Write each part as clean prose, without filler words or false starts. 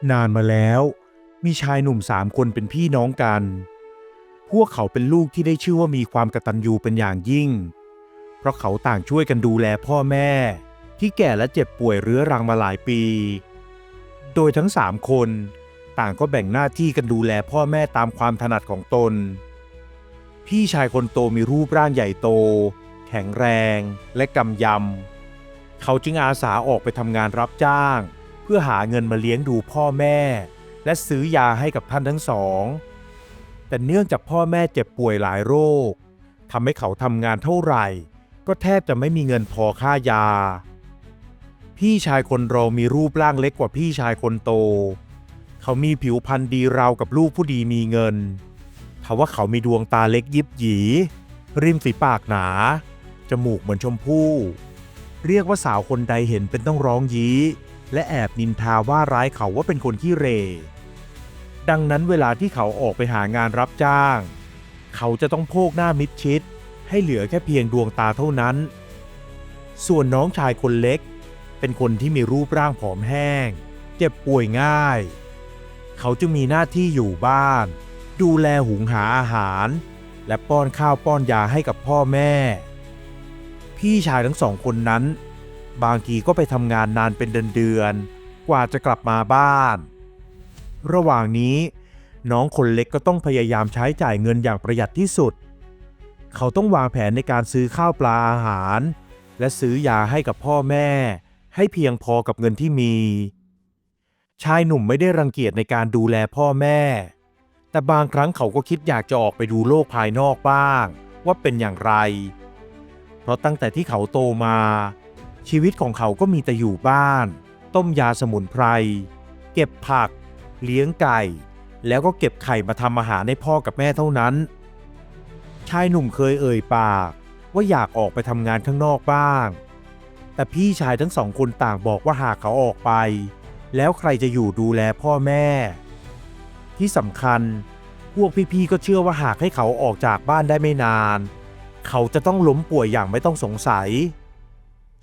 นานมาแล้วมีชายหนุ่ม3 คนเป็นพี่น้องกันพวกเขาเป็นลูกที่ได้ชื่อว่ามีความกตัญญูเป็นอย่างยิ่งเพราะเขาต่างช่วยกันดูแลพ่อแม่ที่แก่และเจ็บป่วยเรื้อรังมาหลายปีโดยทั้ง3 คนต่างก็แบ่งหน้าที่กันดูแลพ่อแม่ตามความถนัดของตนพี่ชายคนโตมีรูปร่างใหญ่โตแข็งแรงและกำยำเขาจึงอาสาออกไปทำงานรับจ้างเพื่อหาเงินมาเลี้ยงดูพ่อแม่และซื้อยาให้กับท่านทั้งสองแต่เนื่องจากพ่อแม่เจ็บป่วยหลายโรคทำให้เขาทำงานเท่าไหร่ก็แทบจะไม่มีเงินพอค่ายาพี่ชายคนรองมีรูปร่างเล็กกว่าพี่ชายคนโตเขามีผิวพรรณดีราวกับลูกผู้ดีมีเงินทว่าเขามีดวงตาเล็กยิบหยีริมฝีปากหนาจมูกเหมือนชมพู่เรียกว่าสาวคนใดเห็นเป็นต้องร้องยี้และแอบนินทาว่าร้ายเขาว่าเป็นคนขี้เหร่ดังนั้นเวลาที่เขาออกไปหางานรับจ้างเขาจะต้องโพกหน้ามิดชิดให้เหลือแค่เพียงดวงตาเท่านั้นส่วนน้องชายคนเล็กเป็นคนที่มีรูปร่างผอมแห้งเจ็บป่วยง่ายเขาจึงมีหน้าที่อยู่บ้านดูแลหุงหาอาหารและป้อนข้าวป้อนยาให้กับพ่อแม่พี่ชายทั้ง2 คนนั้นบางทีก็ไปทำงานนานเป็นเดือนๆกว่าจะกลับมาบ้านระหว่างนี้น้องคนเล็กก็ต้องพยายามใช้จ่ายเงินอย่างประหยัดที่สุดเขาต้องวางแผนในการซื้อข้าวปลาอาหารและซื้อยาให้กับพ่อแม่ให้เพียงพอกับเงินที่มีชายหนุ่มไม่ได้รังเกียจในการดูแลพ่อแม่แต่บางครั้งเขาก็คิดอยากจะออกไปดูโลกภายนอกบ้างว่าเป็นอย่างไรเพราะตั้งแต่ที่เขาโตมาชีวิตของเขาก็มีแต่อยู่บ้านต้มยาสมุนไพรเก็บผักเลี้ยงไก่แล้วก็เก็บไข่มาทำอาหารให้พ่อกับแม่เท่านั้นชายหนุ่มเคยเอ่ยปากว่าอยากออกไปทำงานข้างนอกบ้างแต่พี่ชายทั้ง2 คนต่างบอกว่าหากเขาออกไปแล้วใครจะอยู่ดูแลพ่อแม่ที่สำคัญพวกพี่ๆก็เชื่อว่าหากให้เขาออกจากบ้านได้ไม่นานเขาจะต้องล้มป่วยอย่างไม่ต้องสงสัย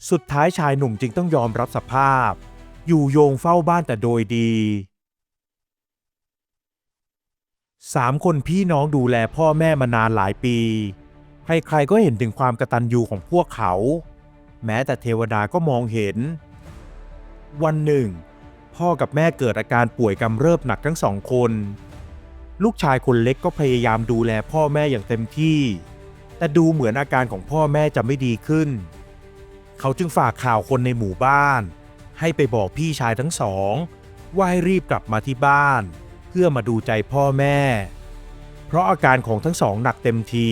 สุดท้ายชายหนุ่มจึงต้องยอมรับสภาพอยู่โยงเฝ้าบ้านแต่โดยดี3 คนพี่น้องดูแลพ่อแม่มานานหลายปีใครๆก็เห็นถึงความกตัญญูของพวกเขาแม้แต่เทวดาก็มองเห็นวันหนึ่งพ่อกับแม่เกิดอาการป่วยกำเริบหนักทั้ง2 คนลูกชายคนเล็กก็พยายามดูแลพ่อแม่อย่างเต็มที่แต่ดูเหมือนอาการของพ่อแม่จะไม่ดีขึ้นเขาจึงฝากข่าวคนในหมู่บ้านให้ไปบอกพี่ชายทั้งสองว่าให้รีบกลับมาที่บ้านเพื่อมาดูใจพ่อแม่เพราะอาการของทั้งสองหนักเต็มที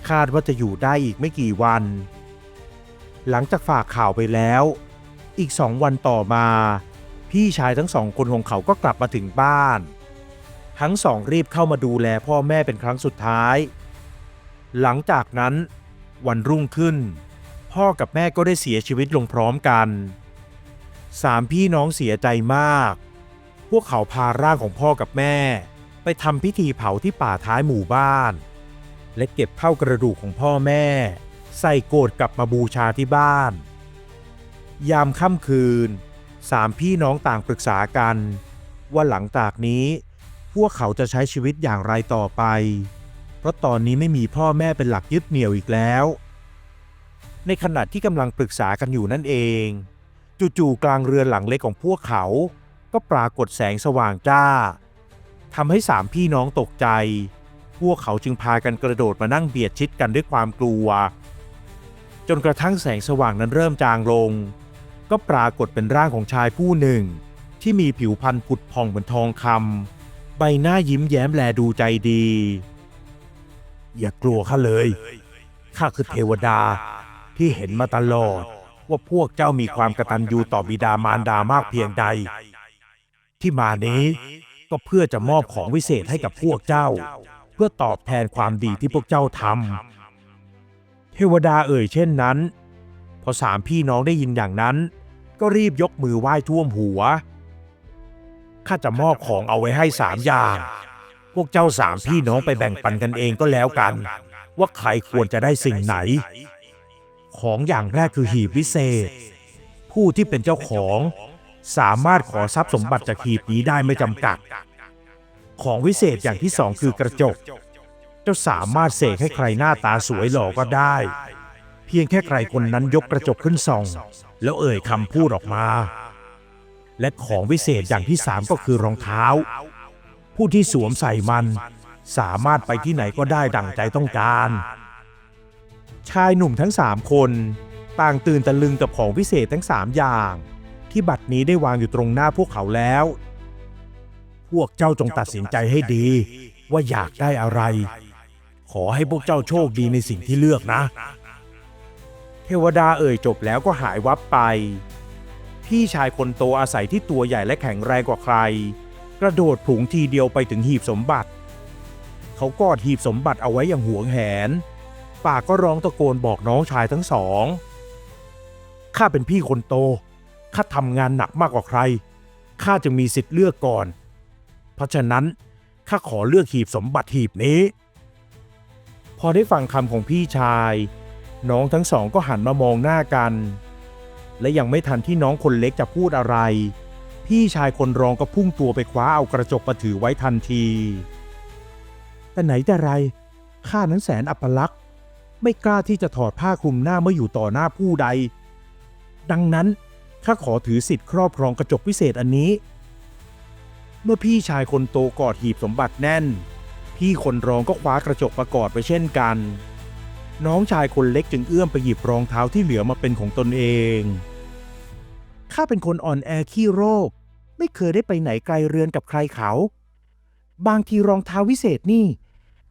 คาดว่าจะอยู่ได้อีกไม่กี่วันหลังจากฝากข่าวไปแล้วอีก2 วันต่อมาพี่ชายทั้ง2 คนของเขาก็กลับมาถึงบ้านทั้ง2รีบเข้ามาดูแลพ่อแม่เป็นครั้งสุดท้ายหลังจากนั้นวันรุ่งขึ้นพ่อกับแม่ก็ได้เสียชีวิตลงพร้อมกัน3 พี่น้องเสียใจมากพวกเขาพาร่างของพ่อกับแม่ไปทำพิธีเผาที่ป่าท้ายหมู่บ้านและเก็บเท่ากระดูกของพ่อแม่ใส่โกรธกลับมาบูชาที่บ้านยามค่ำคืน3 พี่น้องต่างปรึกษากันว่าหลังจากนี้พวกเขาจะใช้ชีวิตอย่างไรต่อไปเพราะตอนนี้ไม่มีพ่อแม่เป็นหลักยึดเหนี่ยวอีกแล้วในขณะที่กำลังปรึกษากันอยู่นั่นเองจู่ๆกลางเรือนหลังเล็กของพวกเขาก็ปรากฏแสงสว่างจ้าทำให้3 พี่น้องตกใจพวกเขาจึงพากันกระโดดมานั่งเบียดชิดกันด้วยความกลัวจนกระทั่งแสงสว่างนั้นเริ่มจางลงก็ปรากฏเป็นร่างของชายผู้หนึ่งที่มีผิวพรรณผุดผ่องเหมือนทองคำใบหน้ายิ้มแย้มแลดูใจดีอย่ากลัวข้าเลยข้าคือเทวดาที่เห็นมาตลอดว่าพวกเจ้ามีความกตัญญูต่อบิดามารดามากเพียงใดที่มานี้ก็เพื่อจะมอบของวิเศษให้กับพวกเจ้าเพื่อตอบแทนความดีที่พวกเจ้าทำเทวดาเอ่ยเช่นนั้นพอ3 พี่น้องได้ยินอย่างนั้นก็รีบยกมือไหว้ท่วมหัวข้าจะมอบของเอาไว้ให้3 อย่างพวกเจ้า3 พี่น้องไปแบ่งปันกันเองก็แล้วกันว่าใครควรจะได้สิ่งไหนของอย่างแรกคือหีบวิเศษผู้ที่เป็นเจ้าของ สามารถขอทรัพย์สมบัติจากหีบนี้ได้ไม่จำกัดของวิเศษอย่างที่สองคือกระจกเจ้าสามารถเสกให้ใครหน้าตาสวยหล่อก็ได้เพียงแค่ใครคนนั้นยกกระจกขึ้นส่องแล้วเอ่ยคำพูดออกมาและของวิเศษอย่างที่สามก็คือรองเท้าผู้ที่สวมใส่มันสามารถไปที่ไหนก็ได้ดั่งใจต้องการชายหนุ่มทั้ง3 คนต่างตื่นตะลึงกับของวิเศษทั้ง3 อย่างที่บัดนี้ได้วางอยู่ตรงหน้าพวกเขาแล้วพวกเจ้าจงตัดสินใจให้ดีว่าอยากได้อะไรขอให้พวกเจ้าโชคดีในสิ่งที่เลือกนะเทวดาเอ่ยจบแล้วก็หายวับไปพี่ชายคนโตอาศัยที่ตัวใหญ่และแข็งแรงกว่าใครกระโดดผุงทีเดียวไปถึงหีบสมบัติเขากอดหีบสมบัติเอาไว้อย่างหวงแหนปากก็ร้องตะโกนบอกน้องชายทั้งสองข้าเป็นพี่คนโตข้าทำงานหนักมากกว่าใครข้าจึงมีสิทธิ์เลือกก่อนเพราะฉะนั้นข้าขอเลือกหีบสมบัติหีบนี้พอได้ฟังคำของพี่ชายน้องทั้งสองก็หันมามองหน้ากันและยังไม่ทันที่น้องคนเล็กจะพูดอะไรพี่ชายคนรองก็พุ่งตัวไปคว้าเอากระจกมาถือไว้ทันทีแต่ไหนแต่ไรข้านั้นแสนอัปลักษณ์ไม่กล้าที่จะถอดผ้าคลุมหน้าเมื่ออยู่ต่อหน้าผู้ใดดังนั้นข้าขอถือสิทธิ์ครอบครองกระจกพิเศษอันนี้เมื่อพี่ชายคนโตกอดหีบสมบัติแน่นพี่คนรองก็คว้ากระจกมากอดไว้เช่นกันน้องชายคนเล็กจึงเอื้อมไปหยิบรองเท้าที่เหลือมาเป็นของตนเองข้าเป็นคนอ่อนแอขี้โรคไม่เคยได้ไปไหนไกลเรือนกับใครเขาบางทีรองเท้าวิเศษนี่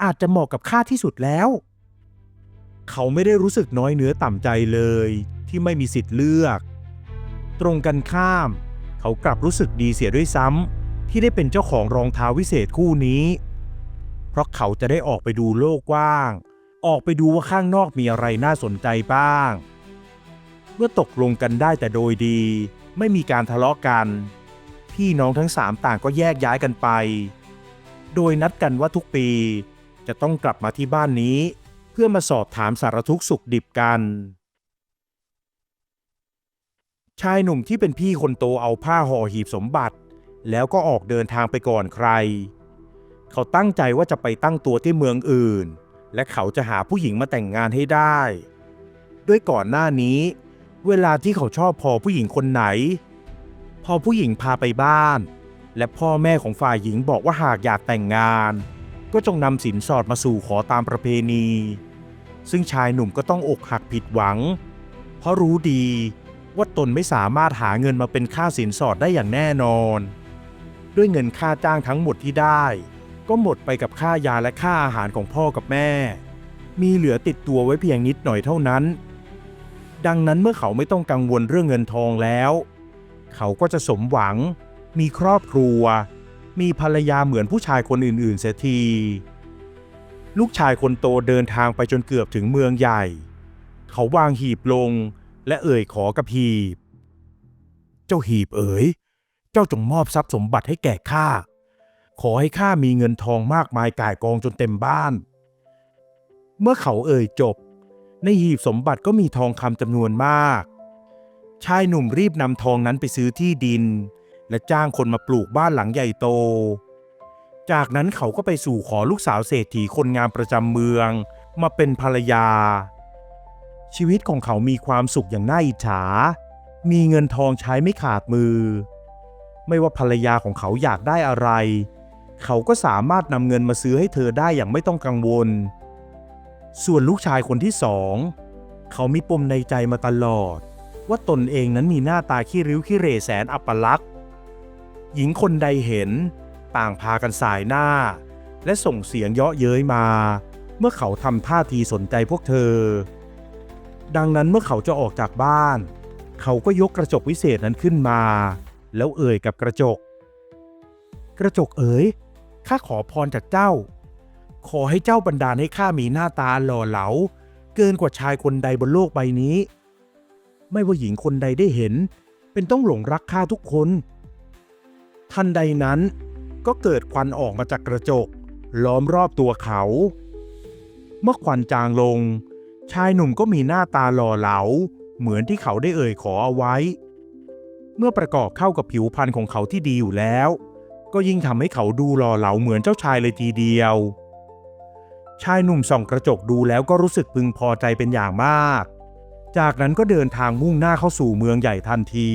อาจจะเหมาะกับข้าที่สุดแล้วเขาไม่ได้รู้สึกน้อยเนื้อต่ำใจเลยที่ไม่มีสิทธิ์เลือกตรงกันข้ามเขากลับรู้สึกดีเสียด้วยซ้ำที่ได้เป็นเจ้าของรองเท้าวิเศษคู่นี้เพราะเขาจะได้ออกไปดูโลกกว้างออกไปดูว่าข้างนอกมีอะไรน่าสนใจบ้างเมื่อตกลงกันได้แต่โดยดีไม่มีการทะเลาะกันพี่น้องทั้ง3ต่างก็แยกย้ายกันไปโดยนัดกันว่าทุกปีจะต้องกลับมาที่บ้านนี้เพื่อมาสอบถามสารทุกข์สุขดิบกันชายหนุ่มที่เป็นพี่คนโตเอาผ้าห่อหีบสมบัติแล้วก็ออกเดินทางไปก่อนใครเขาตั้งใจว่าจะไปตั้งตัวที่เมืองอื่นและเขาจะหาผู้หญิงมาแต่งงานให้ได้ด้วยก่อนหน้านี้เวลาที่เขาชอบพอผู้หญิงคนไหนพอผู้หญิงพาไปบ้านและพ่อแม่ของฝ่ายหญิงบอกว่าหากอยากแต่งงานก็จงนำสินสอดมาสู่ขอตามประเพณีซึ่งชายหนุ่มก็ต้องอกหักผิดหวังเพราะรู้ดีว่าตนไม่สามารถหาเงินมาเป็นค่าสินสอดได้อย่างแน่นอนด้วยเงินค่าจ้างทั้งหมดที่ได้ก็หมดไปกับค่ายาและค่าอาหารของพ่อกับแม่มีเหลือติดตัวไว้เพียงนิดหน่อยเท่านั้นดังนั้นเมื่อเขาไม่ต้องกังวลเรื่องเงินทองแล้วเขาก็จะสมหวังมีครอบครัวมีภรรยาเหมือนผู้ชายคนอื่นๆเสียทีลูกชายคนโตเดินทางไปจนเกือบถึงเมืองใหญ่เขาวางหีบลงและเอ่ยขอกับหีบเจ้าหีบเอ๋ยเจ้าจงมอบทรัพย์สมบัติให้แก่ข้าขอให้ข้ามีเงินทองมากมายก่ายกองจนเต็มบ้านเมื่อเขาเอ่ยจบในหีบสมบัติก็มีทองคำจำนวนมากชายหนุ่มรีบนำทองนั้นไปซื้อที่ดินและจ้างคนมาปลูกบ้านหลังใหญ่โตจากนั้นเขาก็ไปสู่ขอลูกสาวเศรษฐีคนงามประจำเมืองมาเป็นภรรยาชีวิตของเขามีความสุขอย่างน่าอิจฉามีเงินทองใช้ไม่ขาดมือไม่ว่าภรรยาของเขาอยากได้อะไรเขาก็สามารถนำเงินมาซื้อให้เธอได้อย่างไม่ต้องกังวลส่วนลูกชายคนที่สองเขามีปมในใจมาตลอดว่าตนเองนั้นมีหน้าตาขี้ริ้วขี้เหร่แสนอัปลักษณ์หญิงคนใดเห็นต่างพากันสายหน้าและส่งเสียงเยาะเย้ยมาเมื่อเขาทำท่าทีสนใจพวกเธอดังนั้นเมื่อเขาจะออกจากบ้านเขาก็ยกกระจกวิเศษนั้นขึ้นมาแล้วเอ่ยกับกระจกเอ๋ยข้าขอพรจากเจ้าขอให้เจ้าบันดาลให้ข้ามีหน้าตาหล่อเหลาเกินกว่าชายคนใดบนโลกใบนี้ไม่ว่าหญิงคนใดได้เห็นเป็นต้องหลงรักข้าทุกคนทันใดนั้นก็เกิดควันออกมาจากกระจกล้อมรอบตัวเขาเมื่อควันจางลงชายหนุ่มก็มีหน้าตาหล่อเหลาเหมือนที่เขาได้เอ่ยขอเอาไว้ เมื่อประกอบเข้ากับผิวพรรณของเขาที่ดีอยู่แล้วก็ยิ่งทำให้เขาดูหล่อเหลาเหมือนเจ้าชายเลยทีเดียวชายหนุ่มส่องกระจกดูแล้วก็รู้สึกพึงพอใจเป็นอย่างมากจากนั้นก็เดินทางมุ่งหน้าเข้าสู่เมืองใหญ่ทันที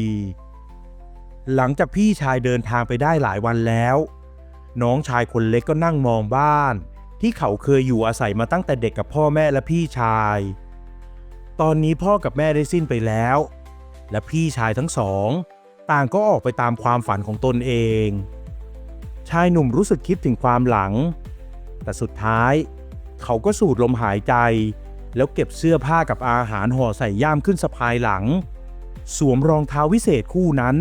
หลังจากพี่ชายเดินทางไปได้หลายวันแล้วน้องชายคนเล็กก็นั่งมองบ้านที่เขาเคยอยู่อาศัยมาตั้งแต่เด็กกับพ่อแม่และพี่ชายตอนนี้พ่อกับแม่ได้สิ้นไปแล้วและพี่ชายทั้งสองต่างก็ออกไปตามความฝันของตนเองชายหนุ่มรู้สึกคิดถึงความหลังแต่สุดท้ายเขาก็สูดลมหายใจแล้วเก็บเสื้อผ้ากับอาหารห่อใส่ย่ามขึ้นสะพายหลังสวมรองเท้าวิเศษคู่นั้น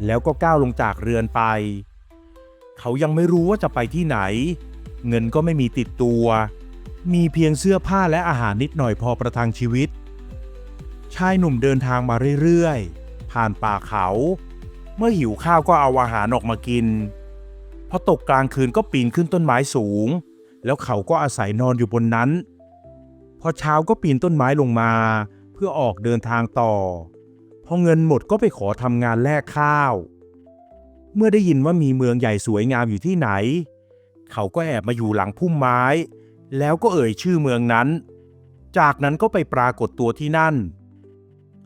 แล้วก็ก้าวลงจากเรือนไปเขายังไม่รู้ว่าจะไปที่ไหนเงินก็ไม่มีติดตัวมีเพียงเสื้อผ้าและอาหารนิดหน่อยพอประทังชีวิตชายหนุ่มเดินทางมาเรื่อยๆผ่านป่าเขาเมื่อหิวข้าวก็เอาอาหารออกมากินพอตกกลางคืนก็ปีนขึ้นต้นไม้สูงแล้วเขาก็อาศัยนอนอยู่บนนั้นพอเช้าก็ปีนต้นไม้ลงมาเพื่อออกเดินทางต่อพอเงินหมดก็ไปขอทำงานแลกข้าวเมื่อได้ยินว่ามีเมืองใหญ่สวยงามอยู่ที่ไหนเขาก็แอบมาอยู่หลังพุ่มไม้แล้วก็เอ่ยชื่อเมืองนั้นจากนั้นก็ไปปรากฏตัวที่นั่น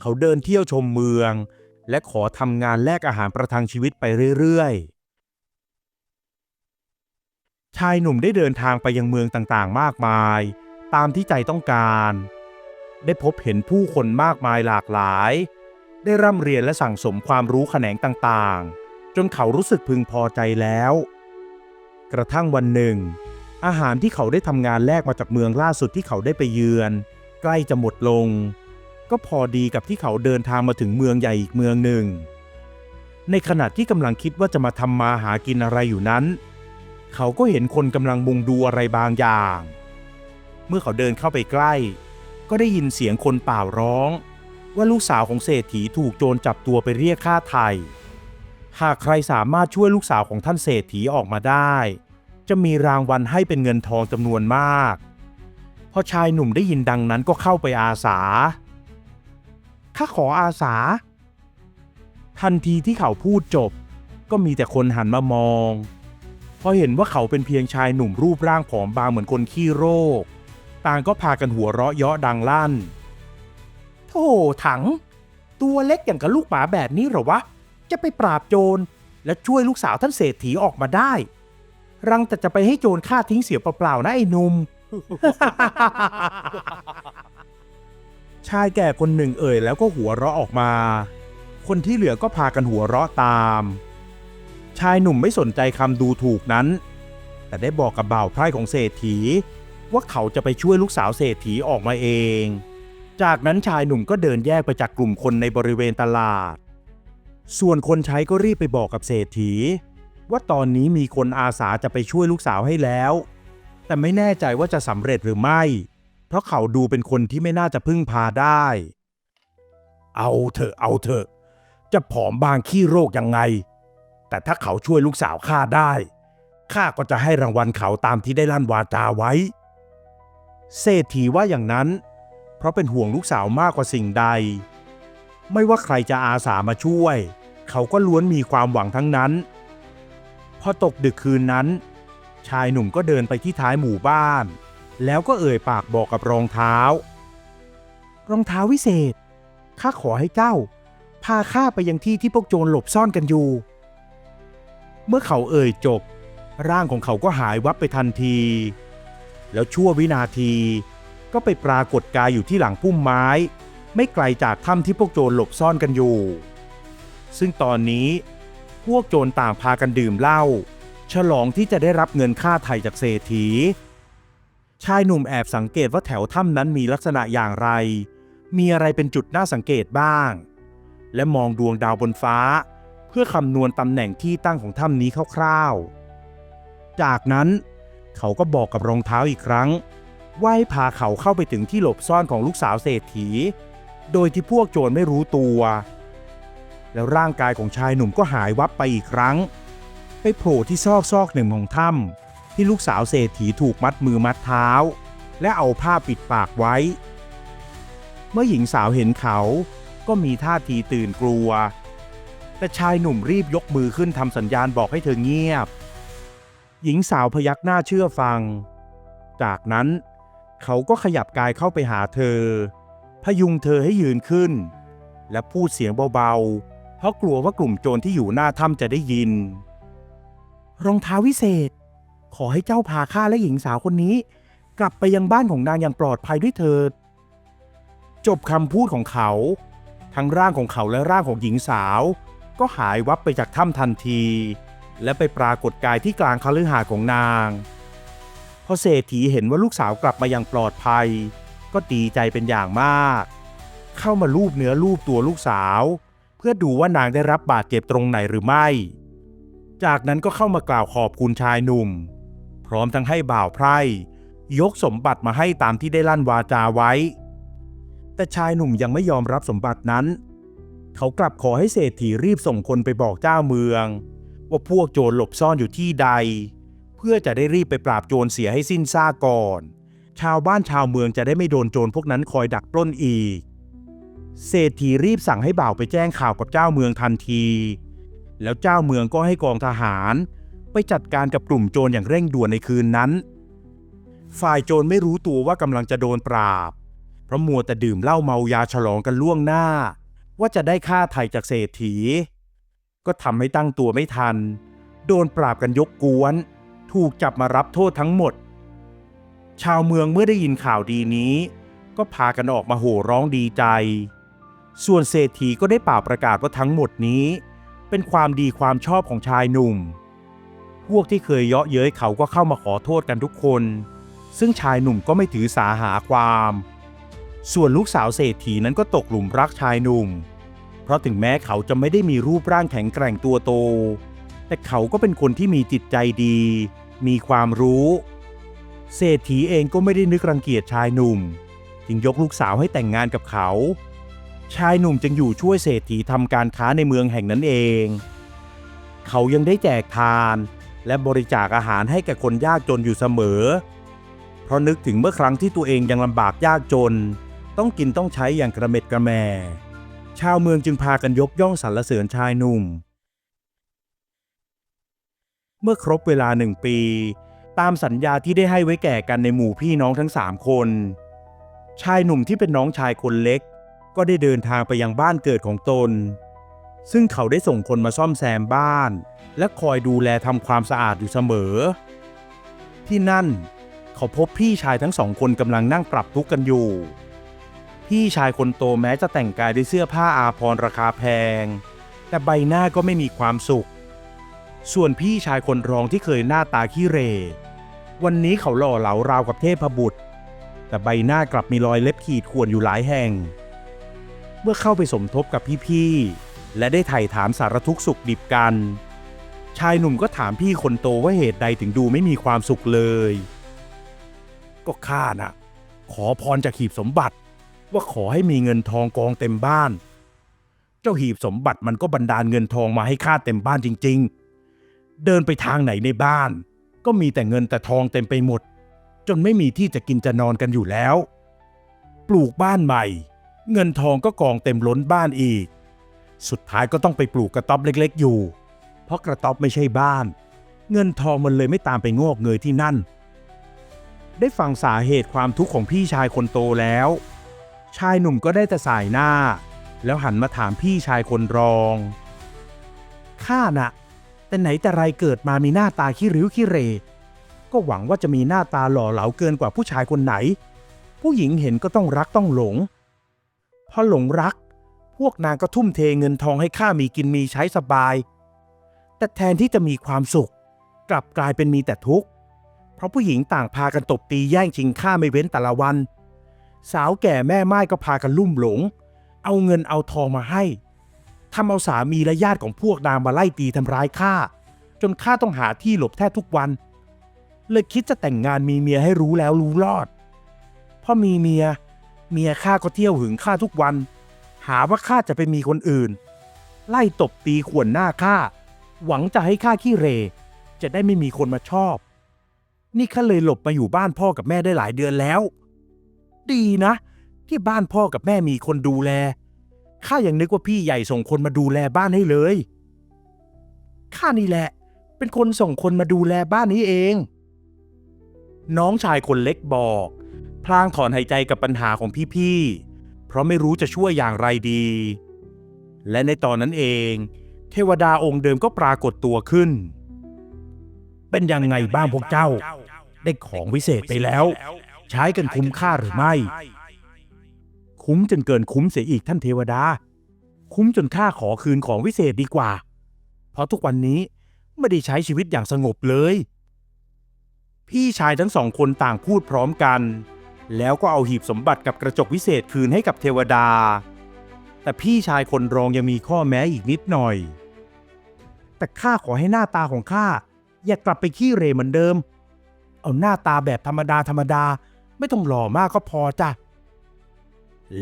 เขาเดินเที่ยวชมเมืองและขอทำงานแลกอาหารประทังชีวิตไปเรื่อยๆชายหนุ่มได้เดินทางไปยังเมืองต่างๆมากมายตามที่ใจต้องการได้พบเห็นผู้คนมากมายหลากหลายได้ร่ำเรียนและสั่งสมความรู้แขนงต่างๆจนเขารู้สึกพึงพอใจแล้วกระทั่งวันหนึ่งอาหารที่เขาได้ทำงานแลกมาจากเมืองล่าสุดที่เขาได้ไปเยือนใกล้จะหมดลงก็พอดีกับที่เขาเดินทางมาถึงเมืองใหญ่อีกเมืองหนึ่งในขณะที่กำลังคิดว่าจะมาทำมาหากินอะไรอยู่นั้นเขาก็เห็นคนกำลังมุงดูอะไรบางอย่างเมื่อเขาเดินเข้าไปใกล้ก็ได้ยินเสียงคนเป่าร้องว่าลูกสาวของเศรษฐีถูกโจรจับตัวไปเรียกค่าไถ่หากใครสามารถช่วยลูกสาวของท่านเศรษฐีออกมาได้จะมีรางวัลให้เป็นเงินทองจำนวนมากพอชายหนุ่มได้ยินดังนั้นก็เข้าไปอาสาข้าขออาสาทันทีที่เขาพูดจบก็มีแต่คนหันมามองพอเห็นว่าเขาเป็นเพียงชายหนุ่มรูปร่างผอมบางเหมือนคนขี้โรคต่างก็พากันหัวเราะเยาะดังลั่นโธ่ถังตัวเล็กอย่างกับลูกหมาแบบนี้เหรอวะจะไปปราบโจรและช่วยลูกสาวท่านเศรษฐีออกมาได้รังแต่จะไปให้โจรฆ่าทิ้งเสียเปล่าๆนะไอ้หนุ่ม ชายแก่คนหนึ่งเอ่ยแล้วก็หัวเราะออกมาคนที่เหลือก็พากันหัวเราะตามชายหนุ่มไม่สนใจคำดูถูกนั้นแต่ได้บอกกับบ่าวไพร่ของเศรษฐีว่าเขาจะไปช่วยลูกสาวเศรษฐีออกมาเองจากนั้นชายหนุ่มก็เดินแยกไปจากกลุ่มคนในบริเวณตลาดส่วนคนใช้ก็รีบไปบอกกับเศรษฐีว่าตอนนี้มีคนอาสาจะไปช่วยลูกสาวให้แล้วแต่ไม่แน่ใจว่าจะสำเร็จหรือไม่เพราะเขาดูเป็นคนที่ไม่น่าจะพึ่งพาได้เอาเถอะจะผอมบางขี้โรคยังไงแต่ถ้าเขาช่วยลูกสาวข้าได้ข้าก็จะให้รางวัลเขาตามที่ได้ลั่นวาจาไว้เศรษฐีว่าอย่างนั้นเพราะเป็นห่วงลูกสาวมากกว่าสิ่งใดไม่ว่าใครจะอาสามาช่วยเขาก็ล้วนมีความหวังทั้งนั้นพอตกดึกคืนนั้นชายหนุ่มก็เดินไปที่ท้ายหมู่บ้านแล้วก็เอ่ยปากบอกกับรองเท้ารองเท้าวิเศษข้าขอให้เจ้าพาข้าไปยังที่ที่พวกโจรหลบซ่อนกันอยู่เมื่อเขาเอ่ยจบร่างของเขาก็หายวับไปทันทีแล้วชั่ววินาทีก็ไปปรากฏกายอยู่ที่หลังพุ่มไม้ไม่ไกลจากถ้ำที่พวกโจรหลบซ่อนกันอยู่ซึ่งตอนนี้พวกโจรต่างพากันดื่มเหล้าฉลองที่จะได้รับเงินค่าไถ่จากเศรษฐีชายหนุ่มแอบสังเกตว่าแถวถ้ำนั้นมีลักษณะอย่างไรมีอะไรเป็นจุดน่าสังเกตบ้างและมองดวงดาวบนฟ้าเพื่อคำนวณตำแหน่งที่ตั้งของถ้ำนี้คร่าวๆจากนั้นเขาก็บอกกับรองเท้าอีกครั้งว่าให้พาเขาเข้าไปถึงที่หลบซ่อนของลูกสาวเศรษฐีโดยที่พวกโจรไม่รู้ตัวแล้วร่างกายของชายหนุ่มก็หายวับไปอีกครั้งไปโผล่ที่ซอกหนึ่งของถ้ำที่ลูกสาวเศรษฐีถูกมัดมือมัดเท้าและเอาผ้าปิดปากไว้เมื่อหญิงสาวเห็นเขาก็มีท่าทีตื่นกลัว แต่ชายหนุ่มรีบยกมือขึ้นทำสัญญาณบอกให้เธอเงียบหญิงสาวพยักหน้าเชื่อฟังจากนั้นเขาก็ขยับกายเข้าไปหาเธอพยุงเธอให้ยืนขึ้นและพูดเสียงเบาๆเพราะกลัวว่ากลุ่มโจรที่อยู่หน้าถ้ำจะได้ยินรองเท้าวิเศษขอให้เจ้าพาข้าและหญิงสาวคนนี้กลับไปยังบ้านของนางอย่างปลอดภัยด้วยเถิดจบคำพูดของเขาทั้งร่างของเขาและร่างของหญิงสาวก็หายวับไปจากถ้ำทันทีและไปปรากฏกายที่กลางคฤหาสน์ของนางพอเศรษฐีเห็นว่าลูกสาวกลับมาอย่างปลอดภัยก็ดีใจเป็นอย่างมากเข้ามาลูบเนื้อลูบตัวลูกสาวเพื่อดูว่านางได้รับบาดเจ็บตรงไหนหรือไม่จากนั้นก็เข้ามากล่าวขอบคุณชายหนุ่มพร้อมทั้งให้บ่าวไพร่ยกสมบัติมาให้ตามที่ได้ลั่นวาจาไว้แต่ชายหนุ่มยังไม่ยอมรับสมบัตินั้นเขากลับขอให้เศรษฐีรีบส่งคนไปบอกเจ้าเมืองว่าพวกโจรหลบซ่อนอยู่ที่ใดเพื่อจะได้รีบไปปราบโจรเสียให้สิ้นซากก่อนชาวบ้านชาวเมืองจะได้ไม่โดนโจรพวกนั้นคอยดักปล้นอีกเศรษฐีรีบสั่งให้บ่าวไปแจ้งข่าวกับเจ้าเมืองทันทีแล้วเจ้าเมืองก็ให้กองทหารไปจัดการกับกลุ่มโจรอย่างเร่งด่วนในคืนนั้นฝ่ายโจรไม่รู้ตัวว่ากำลังจะโดนปราบเพราะมัวแต่ดื่มเหล้าเมายาฉลองกันล่วงหน้าว่าจะได้ค่าไถ่จากเศรษฐีก็ทำให้ตั้งตัวไม่ทันโดนปราบกันยกกวนถูกจับมารับโทษทั้งหมดชาวเมืองเมื่อได้ยินข่าวดีนี้ก็พากันออกมาโห่ร้องดีใจส่วนเศรษฐีก็ได้เป่าประกาศว่าทั้งหมดนี้เป็นความดีความชอบของชายหนุ่มพวกที่เคยเยาะเย้ยเขาก็เข้ามาขอโทษกันทุกคนซึ่งชายหนุ่มก็ไม่ถือสาหาความส่วนลูกสาวเศรษฐีนั้นก็ตกหลุมรักชายหนุ่มเพราะถึงแม้เขาจะไม่ได้มีรูปร่างแข็งแกร่งตัวโตแต่เขาก็เป็นคนที่มีจิตใจดีมีความรู้เศรษฐีเองก็ไม่ได้นึกรังเกียจชายหนุ่มจึงยกลูกสาวให้แต่งงานกับเขาชายหนุ่มจึงอยู่ช่วยเศรษฐีทำการค้าในเมืองแห่งนั้นเองเขายังได้แจกทานและบริจาคอาหารให้แก่คนยากจนอยู่เสมอเพราะนึกถึงเมื่อครั้งที่ตัวเองยังลำบากยากจนต้องกินต้องใช้อย่างกระเม็ดกระแม่ชาวเมืองจึงพากันยกย่องสรรเสริญชายหนุ่มเมื่อครบเวลา1 ปีตามสัญญาที่ได้ให้ไว้แก่กันในหมู่พี่น้องทั้ง3 คนชายหนุ่มที่เป็นน้องชายคนเล็กก็ได้เดินทางไปยังบ้านเกิดของตนซึ่งเขาได้ส่งคนมาซ่อมแซมบ้านและคอยดูแลทำความสะอาดอยู่เสมอที่นั่นเขาพบพี่ชายทั้ง2 คนกำลังนั่งปรับทุกข์กันอยู่พี่ชายคนโตแม้จะแต่งกายด้วยเสื้อผ้าอาภรณ์ราคาแพงแต่ใบหน้าก็ไม่มีความสุขส่วนพี่ชายคนรองที่เคยหน้าตาขี้เหร่วันนี้เขาหล่อเหลาราวกับเทพบุตรแต่ใบหน้ากลับมีรอยเล็บขีดข่วนอยู่หลายแห่งเมื่อเข้าไปสมทบกับพี่ๆและได้ไถ่ถามสารทุกข์สุขดิบกันชายหนุ่มก็ถามพี่คนโตว่าเหตุใดถึงดูไม่มีความสุขเลยก็ข้าน่ะขอพรจากหีบสมบัติว่าขอให้มีเงินทองกองเต็มบ้านเจ้าหีบสมบัติมันก็บันดาลเงินทองมาให้ข้าเต็มบ้านจริงๆเดินไปทางไหนในบ้านก็มีแต่เงินแต่ทองเต็มไปหมดจนไม่มีที่จะกินจะนอนกันอยู่แล้วปลูกบ้านใหม่เงินทองก็กองเต็มล้นบ้านอีกสุดท้ายก็ต้องไปปลูกกระต๊อบเล็กๆอยู่เพราะกระต๊อบไม่ใช่บ้านเงินทองมันเลยไม่ตามไปงอกเงยที่นั่นได้ฟังสาเหตุความทุกข์ของพี่ชายคนโตแล้วชายหนุ่มก็ได้แต่สายหน้าแล้วหันมาถามพี่ชายคนรองข้าน่ะแต่ไหนแต่ไรเกิดมามีหน้าตาขี้ริ้วขี้เหร่ก็หวังว่าจะมีหน้าตาหล่อเหลาเกินกว่าผู้ชายคนไหนผู้หญิงเห็นก็ต้องรักต้องหลงพอหลงรักพวกนางก็ทุ่มเทเงินทองให้ข้ามีกินมีใช้สบายแต่แทนที่จะมีความสุขกลับกลายเป็นมีแต่ทุกข์เพราะผู้หญิงต่างพากันตบตีแย่งชิงข้าไม่เว้นแต่ละวันสาวแก่แม่ไม้ก็พากันลุ่มหลงเอาเงินเอาทองมาให้ทำเอาสามีและญาติของพวกนางมาไล่ตีทำร้ายข้าจนข้าต้องหาที่หลบแทบทุกวันเลยคิดจะแต่งงานมีเมียให้รู้แล้วรู้รอดพอมีเมียข้าก็เที่ยวหึงข้าทุกวันหาว่าข้าจะไปมีคนอื่นไล่ตบตีข่วนหน้าข้าหวังจะให้ข้าขี้เหร่จะได้ไม่มีคนมาชอบนี่ข้าเลยหลบมาอยู่บ้านพ่อกับแม่ได้หลายเดือนแล้วดีนะที่บ้านพ่อกับแม่มีคนดูแล ข้ายังนึกว่าพี่ใหญ่ส่งคนมาดูแลบ้านให้เลยข้านี่แหละเป็นคนส่งคนมาดูแลบ้านนี้เองน้องชายคนเล็กบอกพลางถอนหายใจกับปัญหาของพี่ๆเพราะไม่รู้จะช่วยอย่างไรดี และในตอนนั้นเองเทวดาองค์เดิมก็ปรากฏตัวขึ้นเป็นยังไงบ้างพวกเจ้าได้ของวิเศษไปแล้วใช้กันคุ้มค่าหรือไม่คุ้มจนเกินคุ้มเสียอีกท่านเทวดาคุ้มจนข้าขอคืนของวิเศษดีกว่าเพราะทุกวันนี้ไม่ได้ใช้ชีวิตอย่างสงบเลยพี่ชายทั้งสองคนต่างพูดพร้อมกันแล้วก็เอาหีบสมบัติกับกระจกวิเศษคืนให้กับเทวดาแต่พี่ชายคนรองยังมีข้อแม้อีกนิดหน่อยแต่ข้าขอให้หน้าตาของข้าอย่ากลับไปขี้เหร่เหมือนเดิมเอาหน้าตาแบบธรรมดาไม่ต้องหล่อมากก็พอจ้ะ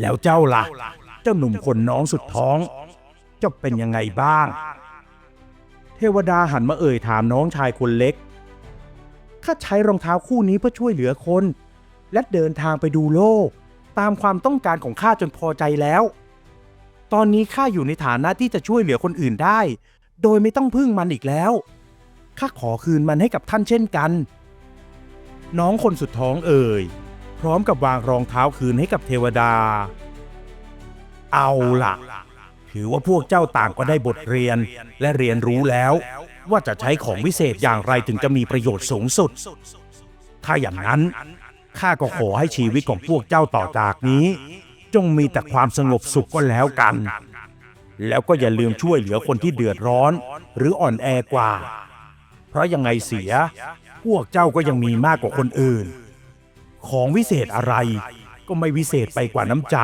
แล้วเจ้าล่ะเจ้าหนุ่มคนน้องสุดท้องเจ้าเป็นยังไงบ้างเทวดาหันมาเอ่ยถามน้องชายคนเล็กข้าใช้รองเท้าคู่นี้เพื่อช่วยเหลือคนและเดินทางไปดูโลกตามความต้องการของข้าจนพอใจแล้วตอนนี้ข้าอยู่ในฐานะที่จะช่วยเหลือคนอื่นได้โดยไม่ต้องพึ่งมันอีกแล้วข้าขอคืนมันให้กับท่านเช่นกันน้องคนสุดท้องเอ่ยพร้อมกับวางรองเท้าคืนให้กับเทวดาเอาล่ะถือว่าพวกเจ้าต่างก็ได้บทเรียนและเรียนรู้แล้วว่าจะใช้ของวิเศษอย่างไรถึงจะมีประโยชน์สูงสุดถ้าอย่างนั้นข้าก็ขอให้ชีวิตของพวกเจ้าต่อจากนี้จงมีแต่ความสงบสุขก็แล้วกันแล้วก็อย่าลืมช่วยเหลือคนที่เดือดร้อนหรืออ่อนแอกว่าเพราะยังไงเสียพวกเจ้าก็ยังมีมากกว่าคนอื่นของวิเศษอะไรก็ไม่วิเศษไปกว่าน้ำใจ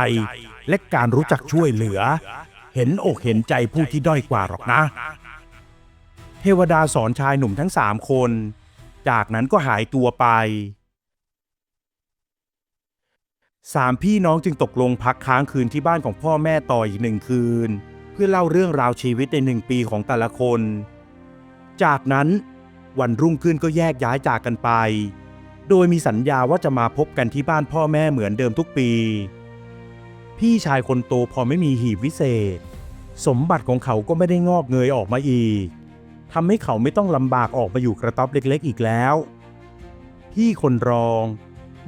และการรู้จักช่วยเหลือเห็นอกเห็นใจผู้ที่ด้อยกว่าหรอกนะเทวดาสอนชายหนุ่มทั้ง3 คนจากนั้นก็หายตัวไป3 พี่น้องจึงตกลงพักค้างคืนที่บ้านของพ่อแม่ต่ออีก1 คืนเพื่อเล่าเรื่องราวชีวิตใน1 ปีของแต่ละคนจากนั้นวันรุ่งขึ้นก็แยกย้ายจากกันไปโดยมีสัญญาว่าจะมาพบกันที่บ้านพ่อแม่เหมือนเดิมทุกปีพี่ชายคนโตพอไม่มีหีบวิเศษสมบัติของเขาก็ไม่ได้งอกเงยออกมาอีกทำให้เขาไม่ต้องลำบากออกมาอยู่กระต๊อบเล็กๆอีกแล้วพี่คนรอง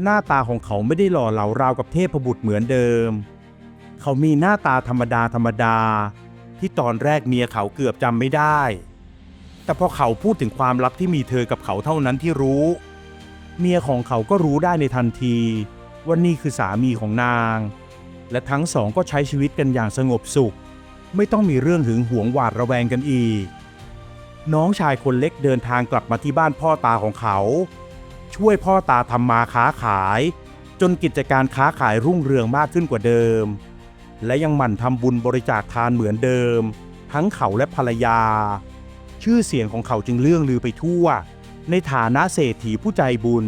หน้าตาของเขาไม่ได้หล่อเหลาราวกับเทพบุตรเหมือนเดิมเขามีหน้าตาธรรมดาที่ตอนแรกเมียเขาเกือบจำไม่ได้แต่พอเขาพูดถึงความลับที่มีเธอกับเขาเท่านั้นที่รู้เมียของเขาก็รู้ได้ในทันทีว่านี่คือสามีของนางและทั้งสองก็ใช้ชีวิตกันอย่างสงบสุขไม่ต้องมีเรื่องหึงหวงหวาดระแวงกันอีกน้องชายคนเล็กเดินทางกลับมาที่บ้านพ่อตาของเขาช่วยพ่อตาทำมาค้าขายจนกิจการค้าขายรุ่งเรืองมากขึ้นกว่าเดิมและยังหมั่นทำบุญบริจาคทานเหมือนเดิมทั้งเขาและภรรยาชื่อเสียงของเขาจึงเลื่องลือไปทั่วในฐานะเศรษฐีผู้ใจบุญ